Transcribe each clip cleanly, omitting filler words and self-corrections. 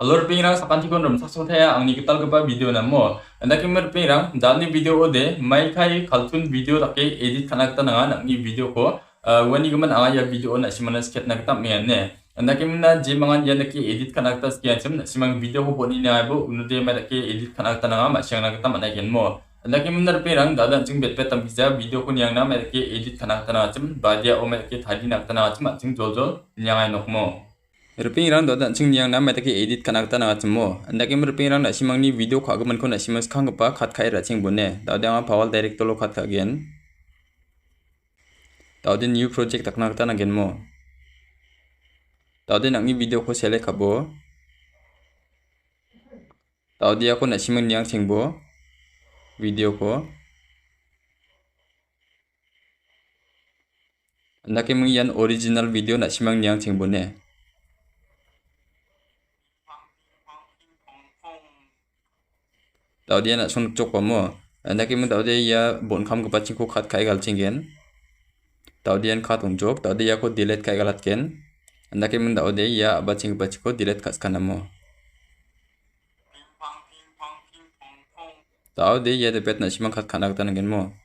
Halo pingrang sapantikon rom sakso thaya angni gital gaba video namo anda kimmer pingrang dani video ode Maikai cartoon video take edit kana kita nanga nangni video ko wani gaman anga ya video na simana sket na kita mene anda kimna je mangan ya naki edit kana kita skia sim simang video ko boni na bo unude ma take edit kana kita nanga ma siang na kita mana ken mo anda kimna pingrang dada jing bet tam bisa video ko niang na ma take edit kana kita na sim badia o ma take thadi na kita na sim jing jojo nyang ai nokmo Rupingrang dodan ching niang nam mataki edit kanakta na chmo andaki rupingrang na simangni video khagaman ko na simas khangpa khat khai ra ching bune dawdang pawal direct lo khat again dawdin new project taknakta na genmo dawdin angni video ko select khabo dawdia ko na simang niang chingbo video ko andaki yan original video na simang niang chingbone Taudia nak sun cok pamo, anda kimi taudia ya bon kam kepacing ko khat kai gal cingen, taudian khat unjok, taudia ko delete kai galat ken, anda kimi taudia ya abacing kepacing ko delete kas kanamo. Taudia ya depet nak simang khat kanak tan genmo,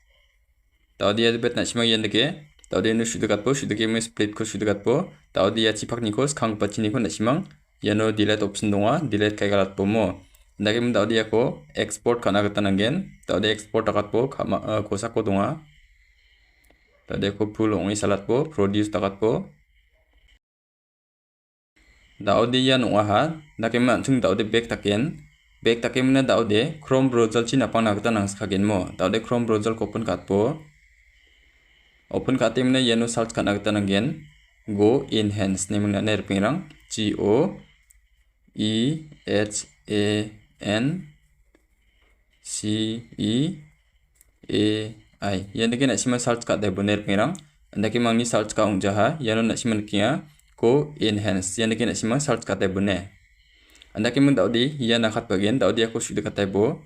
taudia depet nak simang yan deke, taudia nu sudah kat po, sudah kimi split ko sudah kat po, taudia cipak nikos kang kepacing niko nak simang, ya no delete option donga, delete kai galat po mo. Ndaki mun tawdi ako export kana gata nangen tawdi export takat po kosa ko dunga tawdi ako full ongi salat po produce takat po tawdi yan ha ndaki man chung tawdi back taken mun tawdi chrome browser chi napang nagata nang skagen mo tawdi chrome browser ko open kat po open kate mun yano search kana gata nangen go enhance ni mun na nerpingrang go ENCEAI yan deke nak siman search kat debo nerpingrang andaki mangni search ka ungjaha yano nak siman kia ko enhance yan deke nak siman search kat debo ne andaki mun daudi yan nakat bagian daudi aku sudah kat debo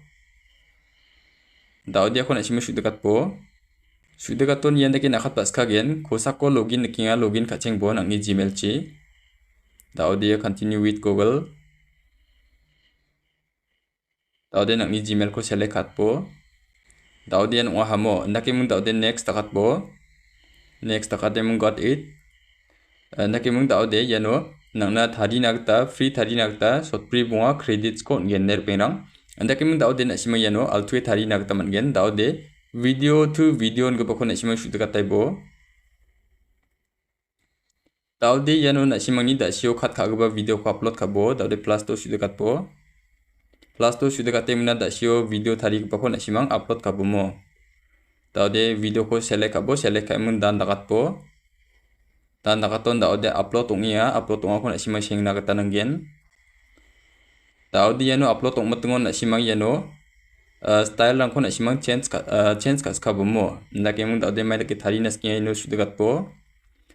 daudi aku nak siman sudah kat po sudah kat ton yan deke nakat pas kagen kosak ko login nekinga login kaceng bo nangni gmail chi daudi continue with google Tawde nak ni Gmail ko select kat po. Tawde yan unga hamo. Ndaki mung tawde next takat po. Next takat mung got it. Ndaki mung tawde yano nang na thari nagta free thari nagta sotpri bunga credits ko ngen ner penang. Ndaki mung tawde nak sima yano altwe thari nagta man gen tawde video to video ng ko nak sima shoot kat taibo. Tawde yano nak sima ni da sio khat khagba video ko upload kabo tawde plus to shoot kat po. Plus to sudah kata mana dak sio video tadi kepaku nak simang upload kabu mo. Taude video ko select kabo select kai mun dan dakat po. Dan dakat ton taude upload ungia upload unga ko nak simang sing nak kata nanggen. Taude yano upload ung matungon nak simang yano style lang ko nak simang change kas kabu mo. Ndak emung taude mai dak tadi nas kia yano sudah kat po.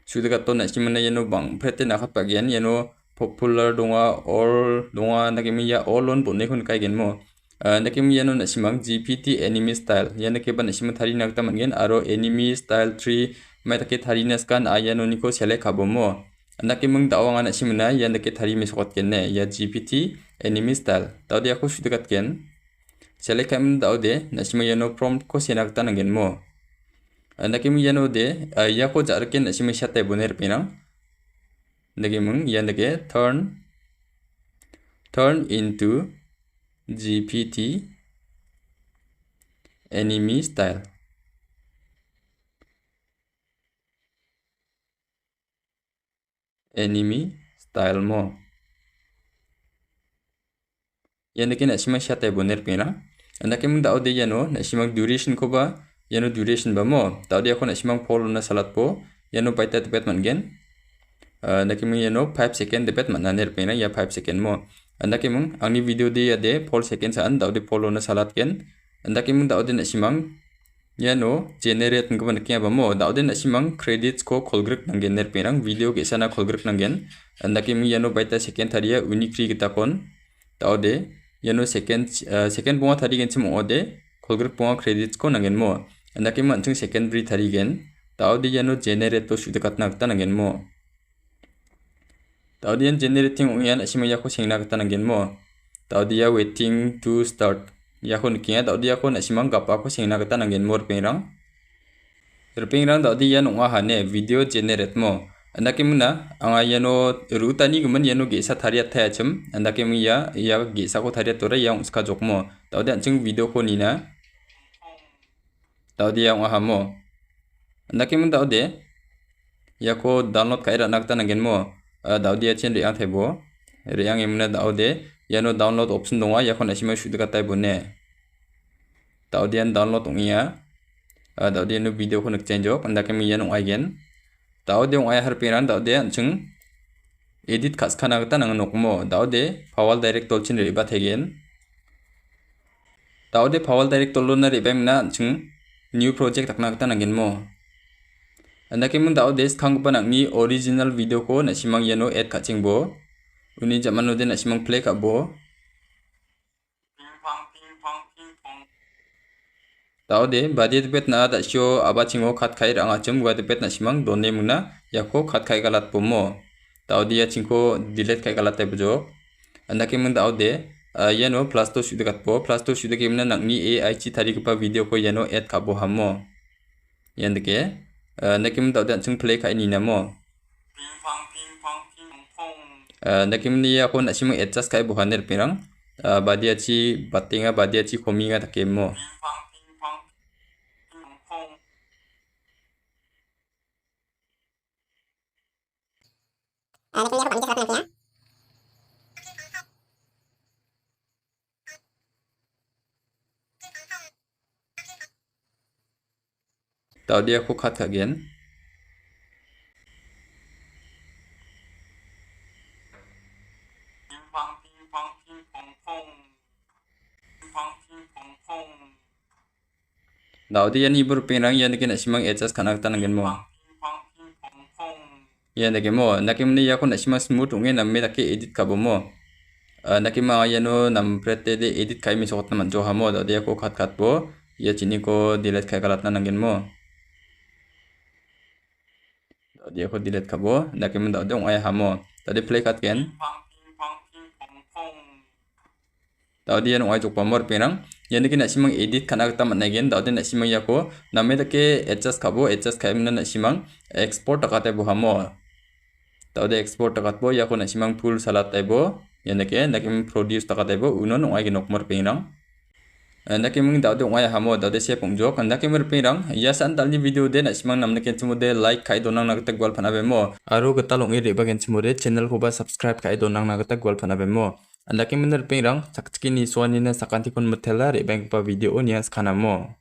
Sudah kat ton nak simang yano bang prete nakat bagian yano popular donga all donga nakimi ya all on bonne kon kai genmo nakimi yano na simang gpt anime style yana ke ban simang thari nakta mangen aro anime style 3 mai take thari nas kan ayano niko select kabomo nakimung dawanga na simna yana ke thari me sokot kenne ya gpt anime style tawde ako sudakat ken select kam dawde na simang yano prompt ko senakta nangenmo nakimi yano de ya ko jarken na simang shate boner pinang Ndagi mung yan dage turn into GPT anime style. Anime style mo. Yan dage na simang shate boner pina. Andake mung dao de yano na simang duration ko ba yano duration ba mo. Dao de ako na simang follow na salat po yano paita tepet man gen. Ndaki yano 5 second depet mana nerpena ya 5 second mo andaki mung angni video de ya de 4 second san daude follow na salat ken andaki mung daude na simang yano generate ngban kya ba mo daude na simang credits ko kolgrek nangen nerpenang video ke sana kolgrek nangen andaki mung yano baita second tharia uniquely kita kon daude yano second bunga thari gen sim ode kolgrek bunga credits ko nangen mo andaki mung antung secondary thari gen daude yano generate to sudah katna nangen mo Daudian generating ungian asimang yako singna kata nanggen mo. Daudia waiting to start. Yako nikinga daudia ko asimang gapa ko singna kata nanggen mo rpingrang. Rpingrang daudia nunga hane video generate mo. Andake muna anga yano rutani guman yano gesa thariat thayacham. Andake ya gesa ko thariat tora yang uska jok mo. Daudia ancing video ko nina. Daudia unga hamo. Andake mun daude yako download kaira nakta nanggen mo. Daudia chen riang thebo. Riang emna daude yano download option donga yakon asima shudu katai bone. Daudian download ungia. Daudian no video ko change ok andake mi yano aigen. Daude ungai harpiran daude ancung edit kas kana kata nang nokmo. Daude file direct tolchin riba thegen. Daude file direct tolona riba emna ancung new project takna kata nanggen mo. Andake mun daude skang pa nangni original video ko nasimang yano add kaching bo. Uni zaman node nasimang play ka bo. Daude badi tepet na da sio abachingo khat khai ranga chem gwa tepet nasimang donne muna yako khat khai galat pomo. Daude ya chingko delete khai galat tai bojo. Andake mun daude yano plus to sudah kat po plus to sudah kemna nangni AI chi tari pa video ko yano add ka bo hammo. Yandake nakim daude chung play khai ni namo. Nakim ni ako nasimang adjust kai buhaner pirang badia chi batinga badia chi kominga takemo. Tadi aku cut Kagen. Daudi yan ibur pinang yan nakin asimang adjust kanak tanangin mo. Yan nakin mo nakim ni yakon asimang smooth ungin namme taki edit kabo mo. Nakim mga yano nam prete de edit kai misokot naman jo hamo. Daudi aku cut po. Ya chini ko delete kai kalat nanangin mo. Daudi aku delete kabo. Nakim daudi ungay hamo. Tadi play cut ken. Daudi yan ungay jok pamor pinang. Yan nakin nasimang edit kanak taman nagen. Daudi nasimang yako namme taki adjust kabo. Adjust kai muna nasimang export takate bo hamo. Daudi export takat po yako nasimang full salat taibo. Yan nakin produce takate bo unon ungay ginokmor pinang. Nakim daudi ungay hamo daudi siya pungjok. Nakim merpirang ya santal ni video de nasimang namna kenchimode like kai donang nagtag gwal panabe mo. Aro gatalong iriba kenchimode channel ko ba subscribe kai donang nagtag gwal panabe mo. Nakim merpirang sakchiki ni suanina sakanti kon mutela rebang pa video nias kanamo.